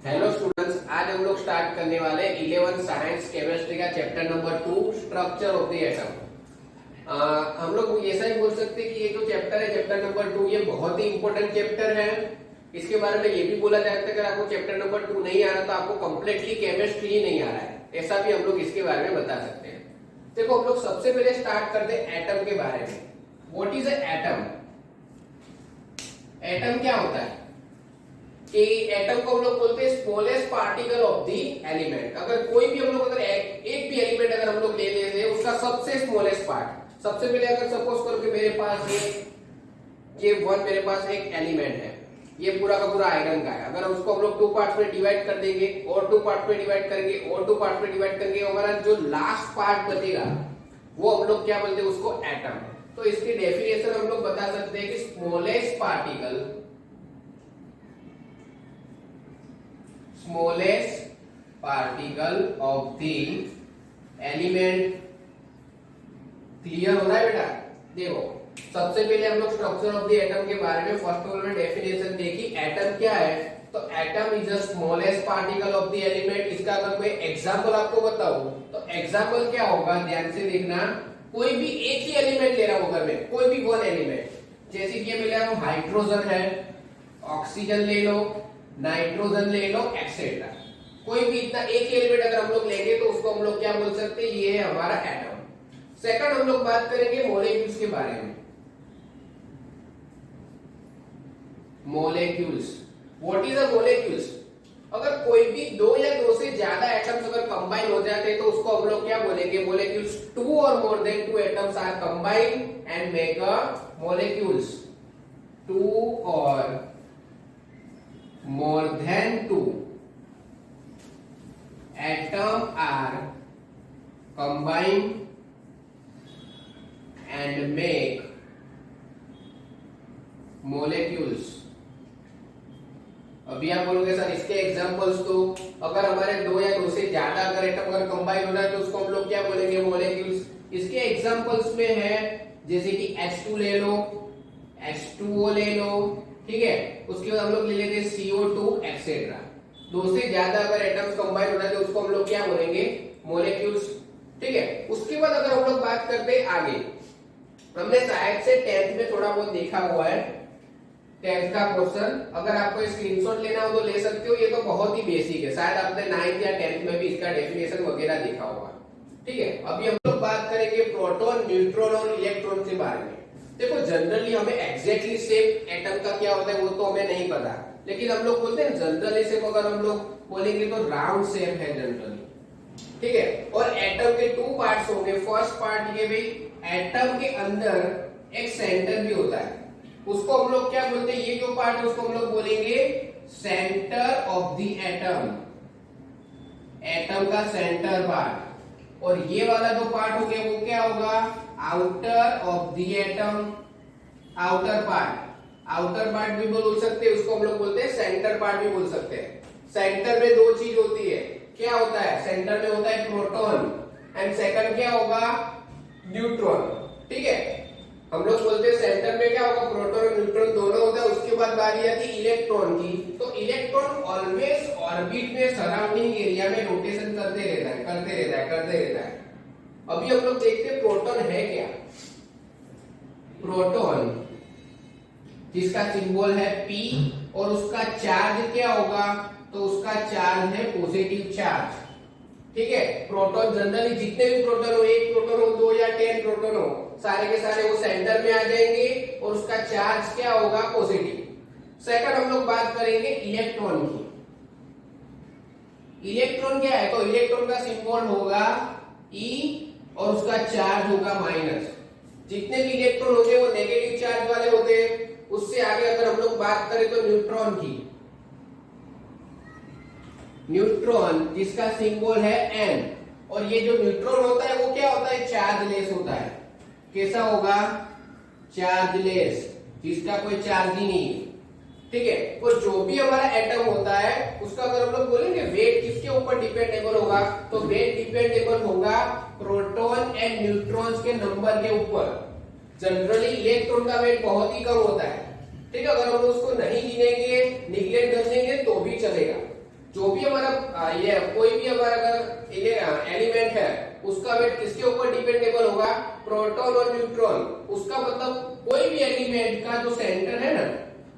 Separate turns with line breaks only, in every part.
Hello students, आज हम लोग स्टार्ट करने वाले 11 साइंस केमिस्ट्री का chapter number 2 structure of the atom. हम लोग ऐसा ही बोल सकते हैं कि ये जो चैप्टर है चैप्टर नंबर 2 ये बहुत ही इंपॉर्टेंट चैप्टर है। इसके बारे में ये भी बोला जाता है अगर आपको चैप्टर नंबर 2 नहीं आ रहा तो आपको कंप्लीटली केमिस्ट्री ही नहीं आ रहा है, ऐसा भी हम लोग इसके बारे में बता सकते हैं। देखो हम लोग सबसे पहले स्टार्ट करते हैं एटम के बारे में। What is atom? एटम क्या होता है कि एटम को हम लोग बोलते हैं smallest particle of the element. अगर कोई भी हम लोग अगर एक भी एलिमेंट अगर हम लोग ले लेते हैं उसका सबसे स्मॉलेस्ट पार्ट, सबसे पहले अगर सपोज करो कि मेरे पास ये वन मेरे पास एक एलिमेंट है, ये पूरा का पूरा आयरन का है। अगर उसको हम लोग 2 पार्ट्स में डिवाइड कर देंगे और 2 पार्ट में डिवाइड करेंगे और 2 पार्ट में डिवाइड करेंगे, हमारा जो लास्ट पार्ट बचेगा वो हम लोग क्या बोलते हैं उसको एटम। तो इसकी डेफिनेशन हम लोग बता सकते हैं कि smallest particle of the element. Clear हो रहा है बेटा? देखो सबसे पहले हम लोग स्ट्रक्चर ऑफ द एटम के बारे में फर्स्ट ऑफ ऑल में डेफिनेशन देखी। एटम क्या है? तो atom is the smallest particle of the element. इसका अगर कोई एग्जांपल आपको बताऊं तो एग्जांपल क्या होगा, ध्यान से देखना। कोई भी एक ही एलिमेंट ले रहा हूं अगर मैं, कोई भी वन एलिमेंट, जैसे कि ये मेरा हाइड्रोजन है, ऑक्सीजन ले लो, नाइट्रोजन ले लो, एक्सेट्रा। कोई भी इतना एक ही एलिमेंट अगर हम लोग लेंगे तो उसको हम लोग क्या बोल सकते हैं, ये है हमारा एटम। सेकंड हम लोग बात करेंगे मॉलिक्यूल्स के बारे में। Molecules, what is a molecules? अगर कोई भी 2 या 2 से ज्यादा एटम्स अगर कंबाइन हो जाते हैं तो उसको हम लोग क्या बोलेंगे, मॉलिक्यूल्स। 2 और more than 2 atoms are combined and make a molecules. 2 और more than 2 atom are combined and make molecules। अभी आप बोलोगे सर इसके एग्जांपल्स तो, अगर हमारे 2 या 2 से ज्यादा अगर एटम अगर कंबाइन हो जाए तो उसको हम लोग क्या बोलेंगे, मॉलिक्यूल्स। इसके एग्जांपल्स में है जैसे कि H2 ले लो, H2O ले लो, ठीक है। उसके बाद हम लोग ले लेते हैं CO2 एक्सेट्रा। 2 से ज्यादा अगर एटम्स कंबाइन हो जाए तो उसको हम लोग क्या बोलेंगे, मॉलिक्यूल्स, ठीक है। उसके बाद अगर हम लोग बात करते हैं आगे, हमने शायद से 10th में थोड़ा बहुत देखा हुआ है, 10th का क्वेश्चन। अगर आपको स्क्रीनशॉट लेना हो तो ले सकते हो, ये तो बहुत ही बेसिक है, शायद आपने 9th या 10th में भी इसका डेफिनेशन वगैरह देखा होगा, ठीक है। अभी हम लोग बात करेंगे प्रोटॉन, न्यूट्रॉन और इलेक्ट्रॉन के बारे में। देखो जनरली हमें एग्जैक्टली शेप एटम का क्या होता है वो तो हमें नहीं पता, लेकिन हम लोग बोलते हैं जनरली शेप अगर हम लोग बोलेंगे तो राउंड शेप है जनरली, ठीक है। और एटम के 2 पार्ट्स होंगे। फर्स्ट पार्ट ये भाई, एटम के अंदर एक सेंटर भी होता है, उसको हम लोग क्या बोलते हैं, ये जो पार्ट है उसको हम लोग बोलेंगे centre of the atom, atom का सेंटर पार्ट। और ये वाला जो पार्ट हो गया वो क्या होगा, outer of the atom, outer part. Outer part भी बोल सकते हैं, उसको हम लोग बोलते हैं सेंटर पार्ट भी बोल सकते हैं। सेंटर में 2 चीज होती है, क्या होता है, सेंटर में होता है प्रोटॉन एंड सेकंड क्या होगा, न्यूट्रॉन, ठीक है। हम लोग बोलते हैं सेंटर में क्या होगा, प्रोटॉन और न्यूट्रॉन दोनों होता है। उसके बाद बारी आती है इलेक्ट्रॉन की, तो इलेक्ट्रॉन ऑलवेज ऑर्बिट में सराउंडिंग एरिया में रोटेशन करते रहता है। अभी हम लोग देखते हैं प्रोटॉन है क्या। प्रोटॉन जिसका सिंबल है P और उसका चार्ज क्या होगा, तो उसका चार्ज है पॉजिटिव चार्ज, ठीक है। प्रोटॉन जनरली जितने भी प्रोटॉन हो, 1 प्रोटॉन हो, 2 या 10 प्रोटॉन हो, सारे के सारे वो सेंटर में आ जाएंगे और उसका चार्ज क्या होगा, पॉजिटिव। सेकंड हम लोग बात करेंगे इलेक्ट्रॉन की। इलेक्ट्रॉन क्या है, तो इलेक्ट्रॉन का सिंबल होगा E और उसका चार्ज होगा माइनस। जितने भी इलेक्ट्रॉन होते हैं वो नेगेटिव चार्ज वाले होते हैं। उससे आगे अगर हम लोग बात करें तो न्यूट्रॉन की, न्यूट्रॉन जिसका सिंबल है N, और ये जो न्यूट्रॉन होता है वो क्या होता है, चार्जलेस होता है। कैसा होगा, चार्जलेस, जिसका कोई चार्ज ही नहीं, ठीक है। वो जो भी हमारा एटम होता है उसका अगर हम लोग बोलेंगे वेट किसके ऊपर डिपेंडेबल होगा, तो वेट डिपेंडेबल होगा प्रोटॉन एंड न्यूट्रॉन्स के नंबर के ऊपर। जनरली इलेक्ट्रॉन का वेट बहुत ही कम होता है, ठीक है। अगर हम उसको नहीं गिनेंगे, निगलेक्ट कर देंगे तो भी चलेगा, जो भी हमारा ये कोई भी हमारा अगर एलिमेंट है उसका वेट किसके ऊपर डिपेंडेबल होगा, प्रोटॉन और न्यूट्रॉन। उसका मतलब कोई भी एलिमेंट का जो सेंटर है ना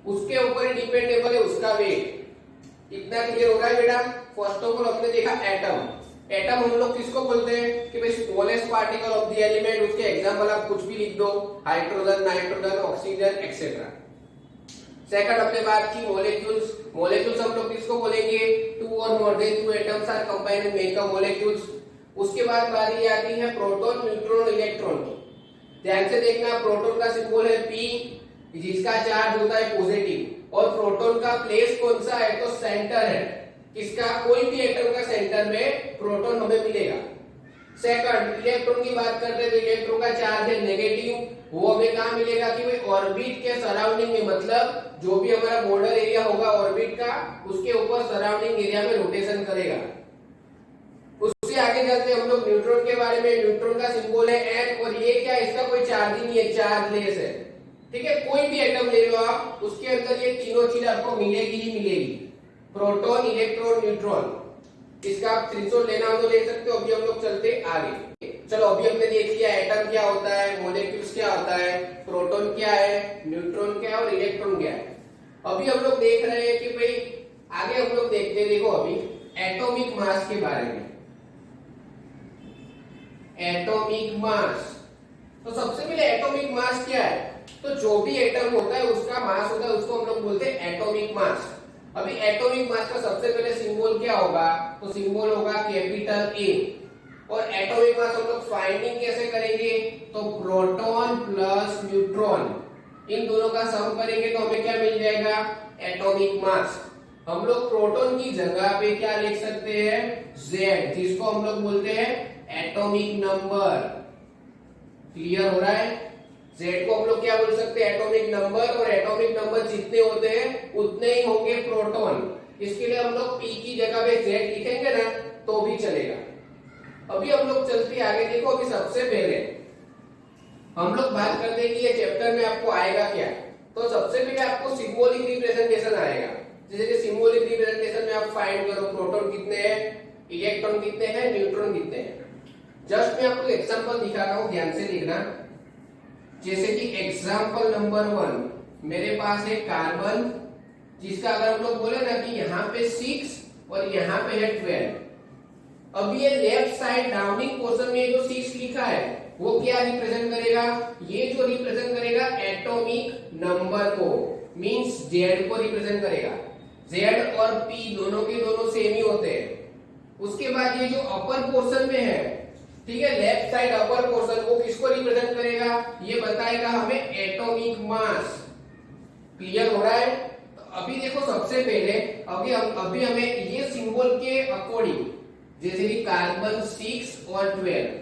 उसके ऊपर डिपेंडेबल है उसका वेट। इतना क्लियर हो रहा है बेटा। फर्स्ट ऑफ ऑल हमने देखा एटम। एटम हम लोग किसको बोलते हैं कि भाई smallest particle of the element. उसके एग्जांपल आप कुछ भी लिख दो, hydrogen, nitrogen, oxygen etcetera. Second हमने बात की मॉलिक्यूल्स। मॉलिक्यूल्स हम लोग किसको बोलेंगे, टू और more than two atoms are combined and make a molecules. उसके बाद बारी आती है प्रोटॉन, न्यूट्रॉन, इलेक्ट्रॉन की। ध्यान से देखना, प्रोटॉन का सिंबल है P जिसका चार्ज होता है पॉजिटिव, और प्रोटॉन का प्लेस कौन सा है, तो सेंटर है। किसका, कोई भी एटम का सेंटर में प्रोटॉन हमें मिलेगा। सेकंड इलेक्ट्रॉन की बात करते हैं तो इलेक्ट्रॉन का चार्ज है नेगेटिव, वो हमें कहां मिलेगा कि भाई ऑर्बिट के सराउंडिंग में, मतलब जो भी हमारा बॉर्डर एरिया होगा ऑर्बिट का उसके ऊपर सराउंडिंग एरिया में रोटेशन करेगा। उससे आगे चलते हम लोग न्यूट्रॉन के बारे में। न्यूट्रॉन का सिंबल है N, और ये क्या, इसका कोई चार्ज ही नहीं है, चार्जलेस है। ठीक है, कोई भी एटम ले लो आप, उसके अंदर ये तीनों चीज आपको मिलेगी ही मिलेगी, प्रोटॉन, इलेक्ट्रॉन, न्यूट्रॉन। इसका आप स्क्रीनशॉट लेना हो तो ले सकते हो। अभी हम लोग चलते आगे। चलो अभी हमने देख लिया एटम क्या होता है, मॉलिक्यूल्स क्या होता है, प्रोटॉन क्या है, न्यूट्रॉन क्या है और इलेक्ट्रॉन क्या है। अभी हम लोग देख रहे हैं कि भाई आगे हम लोग देखते हैं, देखो अभी एटॉमिक मास के बारे में। एटॉमिक मास, तो सबसे पहले एटॉमिक मास क्या है, तो जो भी एटम होता है उसका मास होता है, उसको हम लोग बोलते हैं एटॉमिक मास। अभी एटॉमिक मास का सबसे पहले सिंबल क्या होगा, तो सिंबल होगा कैपिटल A। और एटॉमिक मास हम लोग फाइंडिंग कैसे करेंगे, तो प्रोटॉन प्लस न्यूट्रॉन, इन दोनों का सम करेंगे तो हमें क्या मिल जाएगा, एटॉमिक मास। हम लोग प्रोटॉन की जगह पे क्या लिख सकते हैं, Z, जिसको हम लोग बोलते हैं एटॉमिक नंबर। क्लियर हो रहा है, Z को हम लोग क्या बोल सकते हैं, एटॉमिक नंबर। और एटॉमिक नंबर जितने होते हैं उतने ही होंगे प्रोटॉन। इसके लिए हम लोग P की जगह पे Z लिखेंगे ना तो भी चलेगा। अभी हम लोग चलते आगे। देखो अभी सबसे पहले हम लोग बात करते हैं कि ये चैप्टर में आपको आएगा क्या, तो सबसे पहले आपको सिंबॉलिक रिप्रेजेंटेशन आएगा। जैसे कि सिंबॉलिक रिप्रेजेंटेशन में आप फाइंड करो प्रोटॉन कितने हैं, इलेक्ट्रॉन कितने हैं, न्यूट्रॉन कितने हैं। जस्ट मैं आपको एग्जांपल दिखा रहा हूं, ध्यान से देखना। जैसे कि एग्जांपल नंबर 1 मेरे पास है कार्बन, जिसका अगर हम लोग बोले ना कि यहाँ पे 6 और यहाँ पे है 12। अब ये लेफ्ट साइड डाउनिंग पोर्शन में जो 6 लिखा है वो क्या रिप्रेजेंट करेगा, ये जो रिप्रेजेंट करेगा एटॉमिक नंबर को, मींस Z को रिप्रेजेंट करेगा। Z और P दोनों के दोनों सेम ही होते हैं। उसके बाद ये जो अपर पोर्शन में है, ठीक है, लेफ्ट साइड अपर पोर्शन, वो किसको रिप्रेजेंट करेगा, ये बताएगा हमें एटॉमिक मास। क्लियर हो रहा है। तो अभी देखो सबसे पहले अभी हमें ये सिंबल के अकॉर्डिंग, जैसे कि कार्बन 6 और 12,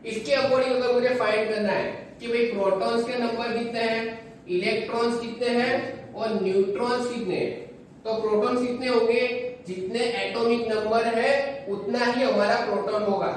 इसके अकॉर्डिंग अगर मुझे फाइंड करना है कि भाई प्रोटॉन्स के नंबर कितने हैं, इलेक्ट्रॉन्स कितने हैं और न्यूट्रॉन्स कितने हैं, तो प्रोटॉन्स कितने होंगे, जितने एटॉमिक नंबर है उतना ही हमारा प्रोटॉन होगा।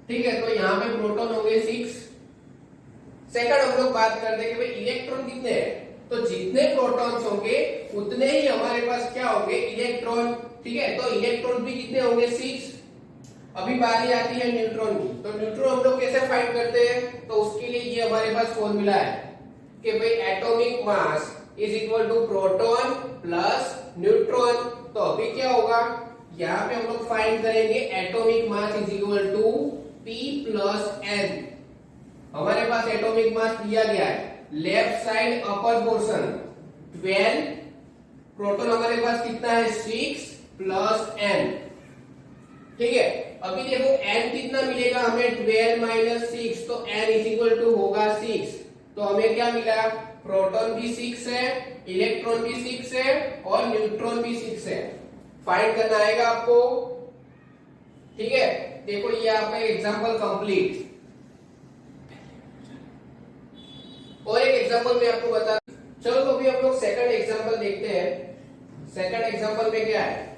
ठीक है, तो यहाँ पे प्रोटॉन होंगे 6। सेकंड हम लोग बात करते हैं कि भाई इलेक्ट्रॉन कितने हैं, तो जितने प्रोटॉन्स होंगे उतने ही हमारे पास क्या होंगे, इलेक्ट्रॉन। ठीक है, तो इलेक्ट्रॉन भी कितने होंगे, 6। अभी बारी आती है न्यूट्रॉन की। तो न्यूट्रॉन हम लोग कैसे फाइंड करते हैं, तो उसके लिए ये हमारे पास फॉर्मूला है कि भाई atomic mass is equal to proton plus neutron. तो अभी क्या होगा, यहाँ पे हम लोग फाइंड करेंगे atomic mass is equal to P plus N। हमारे पास एटॉमिक मास दिया गया है, left side upper portion 12, proton हमारे पास कितना है 6 प्लस N। ठीक है, अभी देखो N कितना मिलेगा हमें, 12 माइनस 6, तो N इज इक्वल टू होगा 6। तो हमें क्या मिला, प्रोटॉन भी 6 है, इलेक्ट्रॉन भी 6 है और न्यूट्रॉन भी 6 है। फाइंड करना आएगा आपको। ठीक है, देखो ये आपका एग्जांपल कंप्लीट। और एक एग्जांपल मैं आपको बता, चलो तो अभी हम लोग सेकंड एग्जांपल देखते हैं। सेकंड एग्जांपल में क्या है,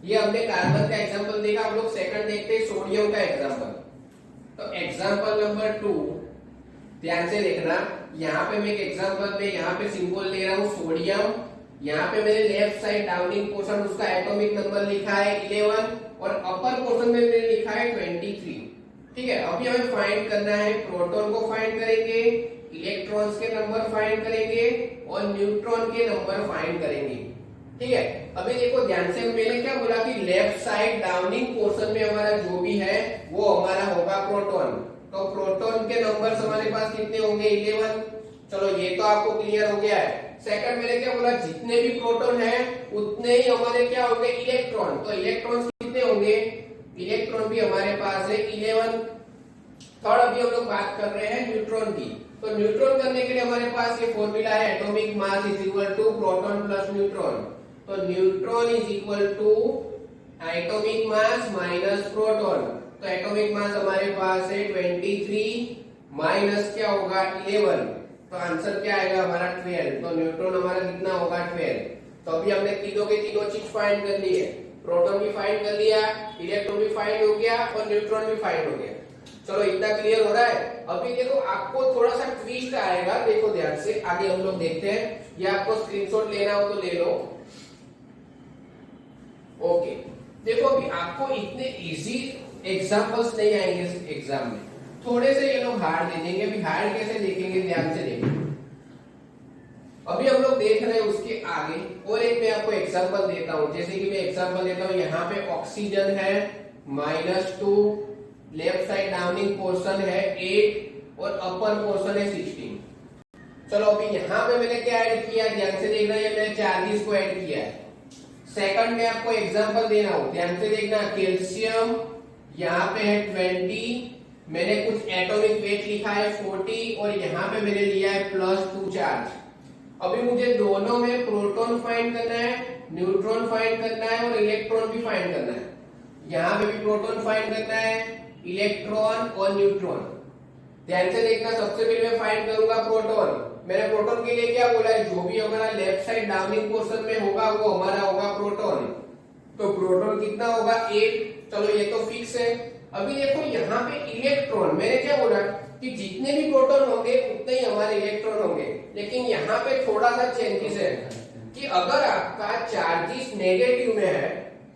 ये हमने कार्बन का एग्जांपल देखा, हम लोग सेकंड देखते हैं सोडियम का एग्जांपल। तो एग्जांपल नंबर 2 ध्यान से देखना। यहाँ पे मैं एक एग्जांपल में यहाँ पे सिंबल ले रहा हूँ सोडियम, यहाँ पे मैंने लेफ्ट साइड डाउनिंग पोर्शन उसका एटॉमिक नंबर लिखा है 11 और अपर पोर्शन में मैंने लिखा है 23। ठीक है, अभी हमें फाइंड करना है, प्रोटॉन को फाइंड करेंगे, इलेक्ट्रॉन्स के नंबर फाइंड करेंगे और न्यूट्रॉन के नंबर फाइंड करेंगे। ठीक है, अभी देखो ध्यान से, मैंने क्या बोला कि लेफ्ट साइड डाउनिंग पोर्शन में हमारा जो भी है वो हमारा होगा प्रोटॉन। तो प्रोटॉन के नंबर्स हमारे पास कितने होंगे 11। चलो ये तो आपको क्लियर हो गया है। सेकंड मैंने क्या बोला, जितने भी प्रोटॉन है उतने ही हमारे क्या होंगे इलेक्ट्रॉन। तो इलेक्ट्रॉन्स कितने होंगे, इलेक्ट्रॉन भी हमारे पास है 11। थर्ड अभी हम लोग बात कर रहे हैं न्यूट्रॉन की। तो न्यूट्रॉन करने के लिए हमारे पास ये फॉर्मूला है, atomic mass is equal to proton plus neutron. तो neutron is equal to atomic mass minus proton. तो एटॉमिक मास हमारे पास है 23 माइनस क्या होगा 11, तो आंसर क्या आएगा हमारा 12। तो न्यूट्रॉन हमारा कितना होगा 12। तो अभी हमने तीनों के तीनों चीज फाइंड कर ली है, प्रोटॉन भी फाइंड कर लिया, इलेक्ट्रॉन भी फाइंड हो गया और न्यूट्रॉन भी फाइंड हो गया। चलो इतना क्लियर हो रहा है। अभी देखो आपको थोड़ा सा ट्विस्ट आएगा, देखो ध्यान से, आगे हम लोग देखते हैं। ये आपको स्क्रीनशॉट लेना हो तो ले लो। ओके, देखो अभी आपको इतने इजी एग्जांपल्स नहीं आएंगे इस एग्जाम में, थोड़े से ये लोग हार्ड दे देंगे। अभी हार्ड कैसे देखेंगे, ध्यान से देखेंगे। अभी हम लोग देख रहे हैं उसके आगे और एक मैं आपको एग्जांपल देता हूं। जैसे कि मैं एग्जांपल देता हूं, यहाँ पे ऑक्सीजन है -2, लेफ्ट साइड डाउनिंग पोर्शन है 8 और अपर पोर्शन है 16। चलो अभी यहाँ पे मैंने क्या ऐड किया, ध्यान से देखना, ये मैंने चार्जेस को ऐड किया है। सेकंड में आपको एग्जांपल देना हो, ध्यान से देखना, कैल्शियम यहाँ पे है 20, मैंने कुछ एटॉमिक वेट लिखा है 40 और यहाँ पे मैंने लिया है +2 चार्ज। अभी मुझे दोनों में प्रोटॉन फाइंड करना है, न्यूट्रॉन फाइंड करना है और इलेक्ट्रॉन भी फाइंड करना है। यहाँ पे भी प्रोटॉन फाइंड करना है, इलेक्ट्रॉन और न्यूट्रॉन। ध्यान से देखना, सबसे पहले मैं फाइंड करूंगा प्रोटॉन। मैंने प्रोटॉन के लिए क्या बोला है, जो भी हमारा लेफ्ट साइड डाउनिंग पोर्शन में होगा वो हमारा होगा प्रोटॉन। तो प्रोटॉन कितना होगा 8। चलो ये तो फिक्स है। अभी देखो यहाँ पे इलेक्ट्रॉन, मैंने क्या बोला कि जितने भी प्रोटॉन होंगे उतने ही हमारे इलेक्ट्रॉन होंगे, लेकिन यहाँ पे थोड़ा सा चेंजेस है कि अगर आपका चार्जेस नेगेटिव में है,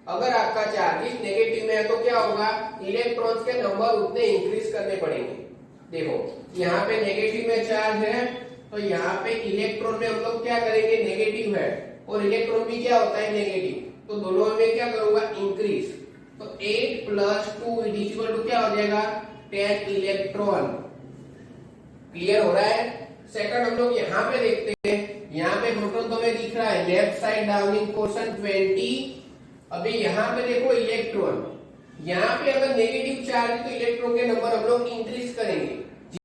अगर आपका चार्जेस नेगेटिव में है तो क्या होगा, इलेक्ट्रॉन्स के नंबर उतने इंक्रीज करने पड़ेंगे। देखो यहाँ पे नेगेटिव में चार्ज है तो यहाँ पे इलेक्ट्रॉन में हम लोग क्या करेंगे, नेगेटिव है और इलेक्ट्रॉन भी क्या होता है नेगेटिव, तो दोनों में क्या करूंगा इंक्रीज। तो 8 + 2 इक्वल टू क्या हो जाएगा 10 इलेक्ट्रॉन। क्लियर हो रहा है। सेकंड हम लोग यहाँ पे देखते हैं, यहाँ पे प्रोटॉन तो हमें दिख रहा है लेफ्ट साइड डाउनिंग पोर्शन 20। अभी यहाँ पे देखो इलेक्ट्रॉन, यहाँ पे अगर नेगेटिव चार्ज है तो इलेक्ट्रॉन के नंबर हम लोग इंक्रीज करेंगे,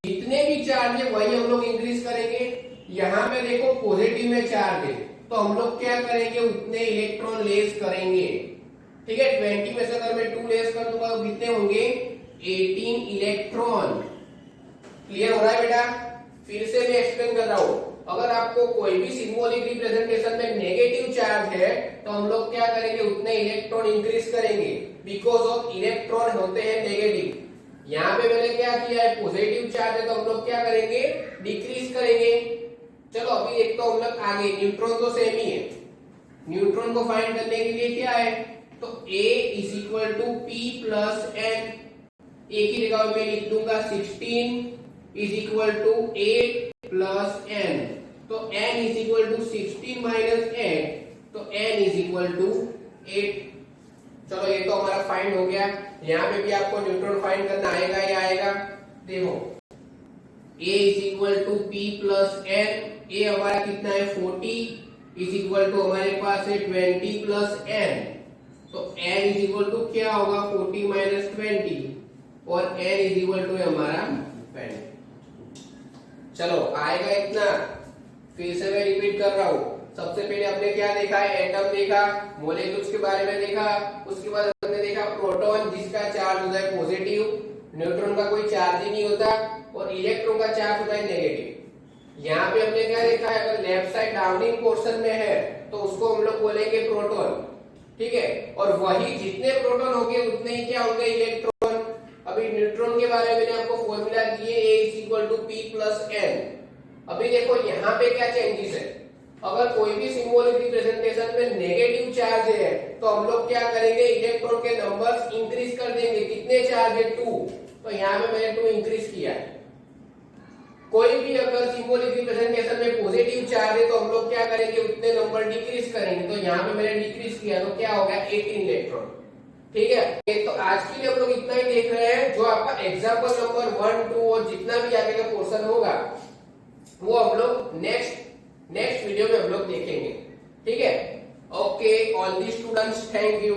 जितने भी चार्ज है वही हम लोग इंक्रीज करेंगे। यहाँ पे देखो पॉजिटिव में चार्ज है तो हम लोग क्या करेंगे, उतने इलेक्ट्रॉन लेस करेंगे। ठीक है, 20 में से अगर मैं 2 लेस कर दूंगा तो कितने होंगे 18 इलेक्ट्रॉन। क्लियर हो रहा है बेटा। फिर से मैं एक्सप्लेन कर रहा हूं, अगर आपको कोई भी सिंबॉलिक रिप्रेजेंटेशन में नेगेटिव चार्ज है तो हम लोग क्या करेंगे, उतने इलेक्ट्रॉन इंक्रीज करेंगे, बिकॉज ऑफ इलेक्ट्रॉन होते हैं नेगेटिव। यहाँ पे मैंने क्या किया है, पॉजिटिव चार्ज है तो हम लोग क्या करेंगे, डिक्रीज करेंगे। चलो अभी एक तो हम लोग आगे, न्यूट्रॉन तो सेम ही है, न्यूट्रॉन को फाइंड करने के लिए क्या है, तो A = P + N। एक ही जगह में लिख दूंगा 16 = 8 + N। तो N = 16 - 8, तो N = 8। चलो ये तो हमारा फाइंड हो गया। यहाँ पे भी आपको न्यूट्रॉन फाइंड करना आएगा या आएगा, देखो A = P + N। A हमारा कितना है 40 = हमारे पास है 20 + N। तो N = क्या होगा 40 - 20 और N = हमारा 20। चलो आएगा इतना। फिर से मैं रिपीट कर रहा हूँ, सबसे पहले हमने क्या देखा है, एटम देखा, मॉलिक्यूल्स के बारे में देखा, उसके बाद हमने देखा प्रोटॉन जिसका चार्ज होता है पॉजिटिव, न्यूट्रॉन का कोई चार्ज ही नहीं होता और इलेक्ट्रॉन का चार्ज होता है नेगेटिव। यहाँ पे हमने क्या देखा है, अगर लेफ्ट साइड डाउनिंग पोर्शन में है तो उसको हम लोग बोलेंगे प्रोटॉन। ठीक है, और वही जितने प्रोटॉन होंगे उतने ही क्या होंगे इलेक्ट्रॉन। अभी न्यूट्रॉन के बारे में मैंने आपको फॉर्मूला दिए, A = P + N। अभी देखो यहाँ पे क्या चेंजेस है, अगर कोई भी सिंबॉलिक रिप्रेजेंटेशन में नेगेटिव चार्ज है तो हम लोग क्या करेंगे, इलेक्ट्रॉन के नंबर्स इंक्रीज कर देंगे। कितने चार्ज है, 2, तो यहाँ पे मैंने 2 इंक्रीज किया है। कोई भी अगर सिंबॉलिक रिप्रेजेंटेशन में पॉजिटिव चार्ज है तो हम लोग क्या करेंगे, उतने नंबर डिक्रीज करेंगे। तो यहाँ पे मैंने डिक्रीज किया तो क्या हो गया, 18 इलेक्ट्रॉन। ठीक है, तो आज के लिए हम लोग इतना ही देख रहे हैं। जो आपका एग्जांपल नंबर 1, 2 और जितना भी आगे का पोर्शन होगा वो हम लोग नेक्स्ट वीडियो में हम लोग देखेंगे। ठीक है, okay, all the students, thank you.